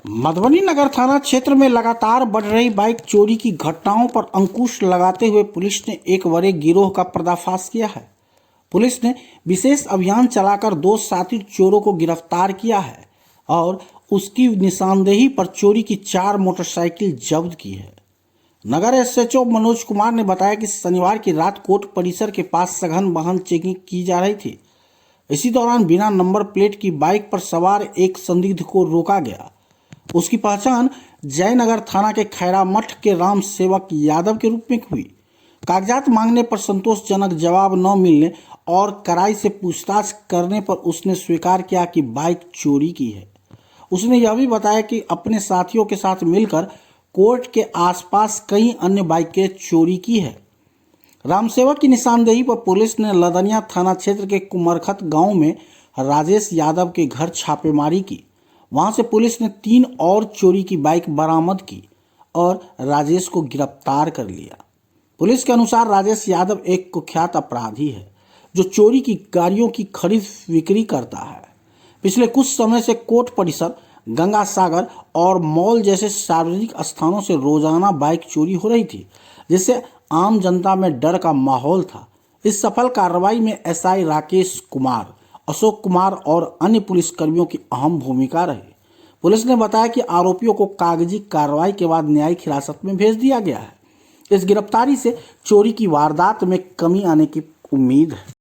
मधुबनी नगर थाना क्षेत्र में लगातार बढ़ रही बाइक चोरी की घटनाओं पर अंकुश लगाते हुए पुलिस ने एक बड़े गिरोह का पर्दाफाश किया है। पुलिस ने विशेष अभियान चलाकर 2 साथी चोरों को गिरफ्तार किया है और उसकी निशानदेही पर चोरी की 4 मोटरसाइकिल जब्त की है। नगर एसएचओ मनोज कुमार ने बताया कि शनिवार की रात कोर्ट परिसर के पास सघन वाहन चेकिंग की जा रही थी। इसी दौरान बिना नंबर प्लेट की बाइक पर सवार एक संदिग्ध को रोका गया। उसकी पहचान जयनगर थाना के खैरा मठ के राम सेवक यादव के रूप में हुई। कागजात मांगने पर संतोषजनक जवाब न मिलने और कड़ाई से पूछताछ करने पर उसने स्वीकार किया कि बाइक चोरी की है। उसने यह भी बताया कि अपने साथियों के साथ मिलकर कोर्ट के आसपास कई अन्य बाइकें चोरी की है। रामसेवक की निशानदेही पर पुलिस ने लदनिया थाना क्षेत्र के कुमरखत गांव में राजेश यादव के घर छापेमारी की। वहां से पुलिस ने 3 और चोरी की बाइक बरामद की और राजेश को गिरफ्तार कर लिया। पुलिस के अनुसार राजेश यादव एक कुख्यात अपराधी है जो चोरी की गाड़ियों की खरीद बिक्री करता है। पिछले कुछ समय से कोर्ट परिसर, गंगा सागर और मॉल जैसे सार्वजनिक स्थानों से रोजाना बाइक चोरी हो रही थी, जिससे आम जनता में डर का माहौल था। इस सफल कार्रवाई में एसआई राकेश कुमार, अशोक कुमार और अन्य पुलिसकर्मियों की अहम भूमिका रही। पुलिस ने बताया कि आरोपियों को कागजी कार्रवाई के बाद न्यायिक हिरासत में भेज दिया गया है। इस गिरफ्तारी से चोरी की वारदात में कमी आने की उम्मीद है।